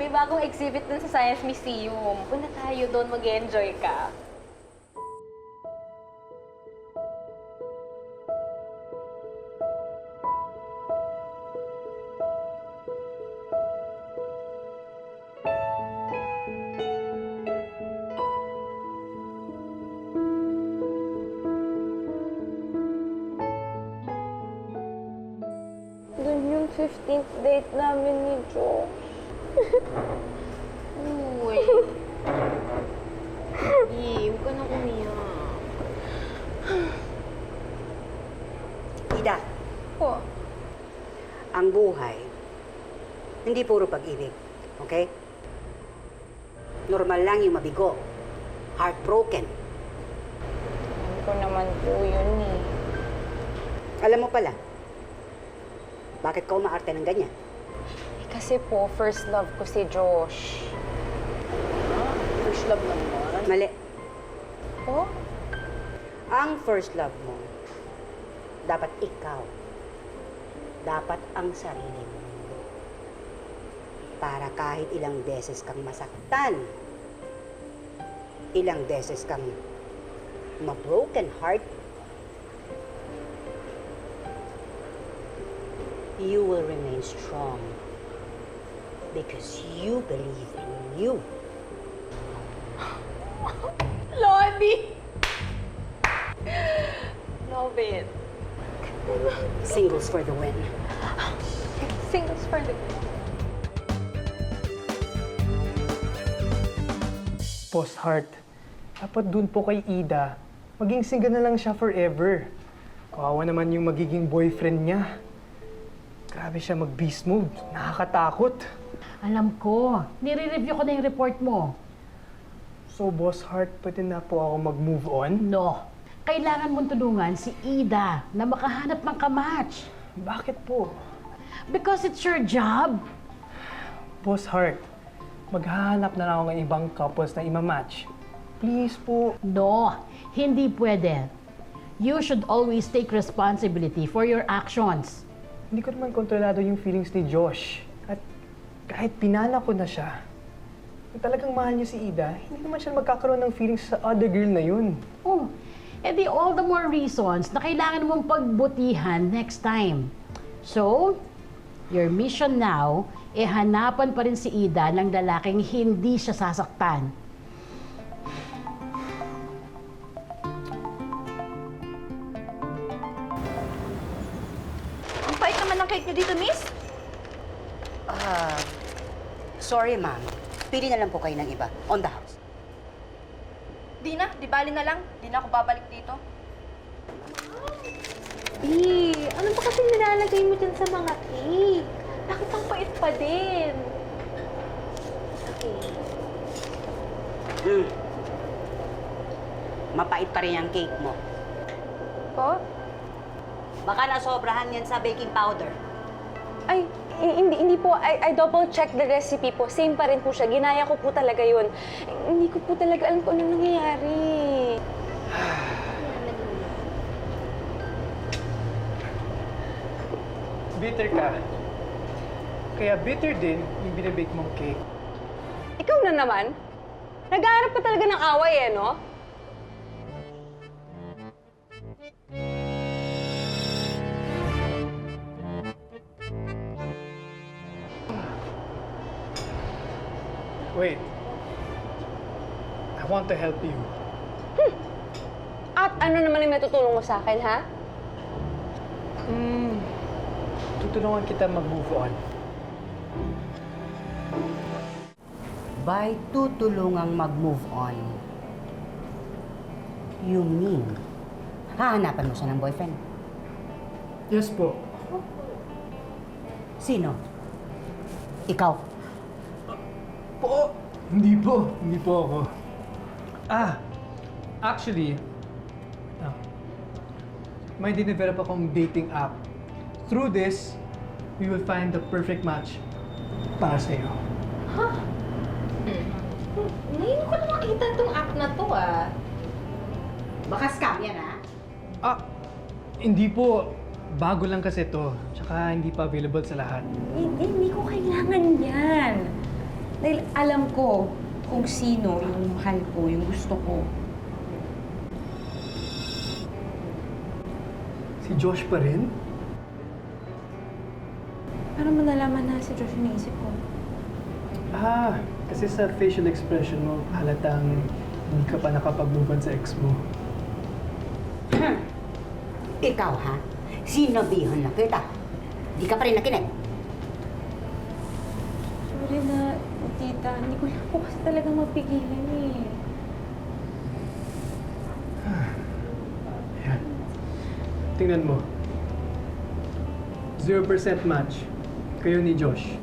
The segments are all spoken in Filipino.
May bagong exhibit dun sa Science Museum. Punta tayo doon, mag-enjoy ka. Doon yung 15th date namin ni Joe. Uy. Huwag ka nang umiyak. Ida, Po. ang buhay, hindi puro pag-ibig, okay? Normal lang yung mabigo, heartbroken. Alam ko naman po yun eh. Alam mo pala, bakit ka umaarte ng ganyan? Kasi po, first love ko si Josh. First love naman. Mali. Po? Ang first love mo, dapat ikaw. Dapat ang sarili mo. Para kahit ilang beses kang masaktan, ilang beses kang ma-broken heart, you will remain strong because you believe in you. Lodi! Love it. Singles for the win. Singles for the Boss Hart, dapat dun po kay Ida, maging single na lang siya forever. Kawawa naman yung magiging boyfriend niya. Grabe siya mag-beast mode. Nakakatakot. Alam ko. Nire-review ko na yung report mo. So, Boss Hart, pwede na po ako mag-move on? No. Kailangan mong tulungan si Ida na makahanap ng kamatch. Bakit po? Because it's your job. Boss Hart, maghahanap na lang ako ng ibang couples na imamatch. Please po. No, hindi pwede. You should always take responsibility for your actions. Hindi ko naman kontrolado yung feelings ni Josh. At kahit pinala ko na siya, kung talagang mahal niya si Ida, hindi naman siya magkakaroon ng feelings sa other girl na yun. Oh, edi all the more reasons na kailangan mong pagbutihan next time. So, your mission now, hanapan pa rin si Ida ng lalaking hindi siya sasaktan. Ang pait naman ng cake niyo dito, miss. Sorry, ma'am. Pili na lang po kayo ng iba. On the house. Di na, di bali na lang. Di na ako babalik dito. Ano ba kasi nilalagay mo dyan sa mga cake? Bakit ang pait pa din? Okay. Mapait pa rin ang cake mo. Po? Baka nasobrahan yan sa baking powder. Ay, hindi po. I double check the recipe po. Same pa rin po siya. Ginaya ko po talaga yun. Hindi ko po talaga alam kung ano nangyayari. Bitter ka. Kaya bitter din yung binibake mong cake. Ikaw na naman. Naghahanap ka talaga ng away eh, no? Wait. I want to help you. At ano naman yung matutulong mo sa akin, ha? Tutulungan kita mag-move on. By tutulungang mag-move on, you mean, hahanapan mo siya ng boyfriend? Yes po. Sino? Ikaw? Po! Hindi po. Hindi po ako. Actually, may dinevelop akong dating app. Through this, we will find the perfect match para sa'yo. Ngayon ko lang makita itong app na to, ah. Baka scam yan, ha? Hindi po. Bago lang kasi to. Tsaka hindi pa available sa lahat. Hindi ko kailangan yan. Dahil alam ko kung sino yung mahal ko, yung gusto ko. Si Josh pa rin? Paano mo nalaman na si Josh yung naisip ko? Ah, kasi sa facial expression mo, halatang hindi ka pa nakapag-move on sa ex mo. Ikaw, ha? Sinabihan na kita. Di ka pa rin nakinig. Sorry na, tita. Hindi ko lang po kasi talagang mapigilan eh. Ayan. Tingnan mo. 0% match. Kayo ni Josh.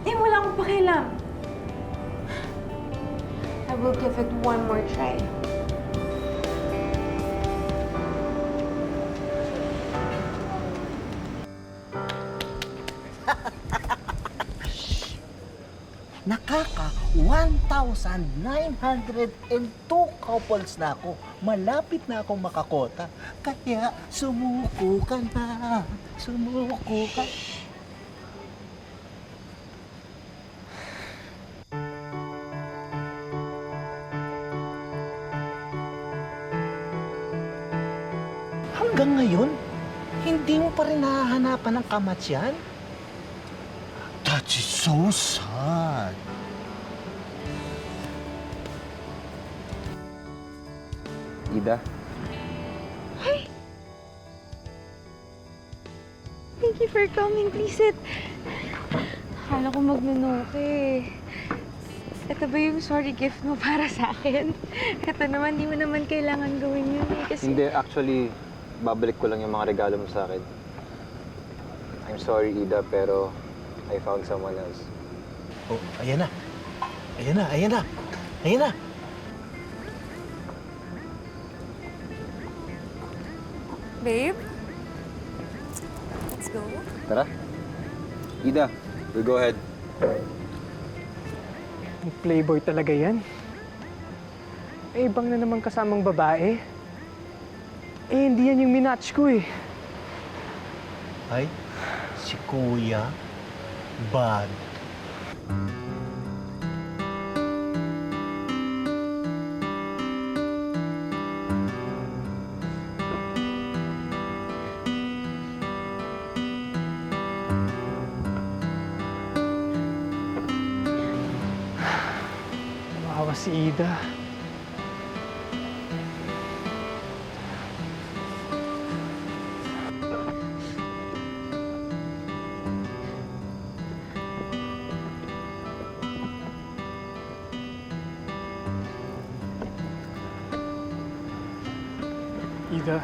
Eh, wala akong pakialam. I will give it one more try. Nakaka 1,902 couples na ako. Malapit na akong makakota. Kaya sumuko ka na. Sumuko ka. Hanggang ngayon, hindi mo pa rin nahahanapan ng kamatsyan? That is so sad. Ida, Thank you for coming, Liset. Akala ko magnuno ka eh. Ito ba yung sorry gift mo para sa akin? Ito naman, di mo naman kailangan gawin yun eh. Kasi hindi, actually, babalik ko lang yung mga regalo mo sa akin. I'm sorry, Ida, pero I found someone else. Oh, ayan na. Ayan na, ayan na. Ayan na. babe, let's go. Tara. Ida, we'll go ahead. Ang playboy talaga yan. Eh, ibang na naman kasamang babae. Eh, hindi yan yung minatch ko eh. Ay, si Kuya. Bad. Maawa si Ida. Ida,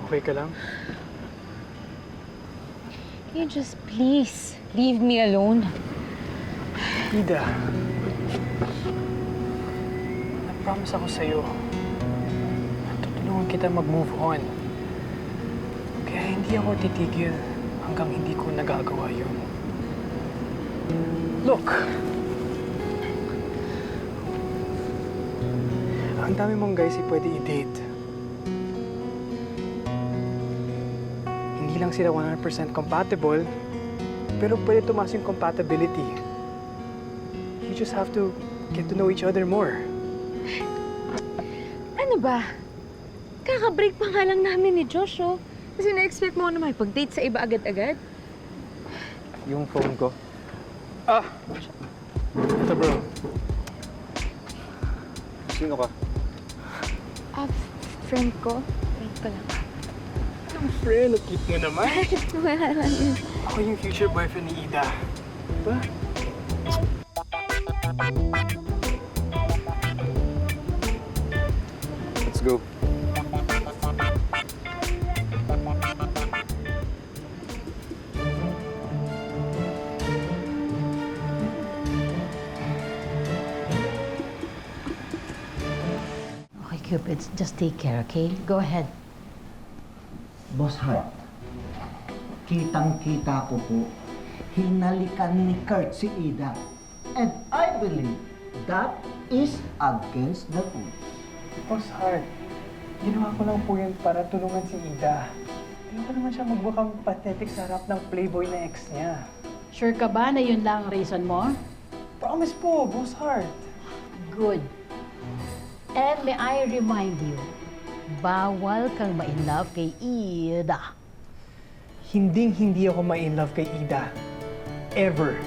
okay ka lang? Can you just please leave me alone? Ida, nag-promise ako sa'yo na tutulungan kita mag-move on. Kaya hindi ako titigil hanggang hindi ko nagagawa yun. Look! Ang dami mong guys pwede i-date. Hindi lang sila 100% compatible, pero pwede tumaas yung compatibility. You just have to get to know each other more. Ano ba? Kaka-break pa nga lang namin ni Josh, oh. Kasi na-expect mo na may pag-date sa iba agad-agad? Yung phone ko. Ah! Ito bro. Sino ka? Friend ko. Friend ko lang. Anong friend? Ang cute mo naman. Wala lang yun. Ako yung future boyfriend ni Ida. Diba? Let's go. Okay, Cupid, just take care, okay? Go ahead. Boss Hart, kitang-kita ko po, hinalikan ni Kurt si Ida. And I believe that is against the rules. Boss Hart, ginawa ko lang po yun para tulungan si Ida. Ayoko naman siya magmukhang pathetic sa harap ng playboy na ex niya. Sure ka ba na yun lang ang reason mo? Promise po, Boss Heart. Good. And may I remind you, bawal kang ma-inlove kay Ida. Hindi ako ma-inlove kay Ida. Ever.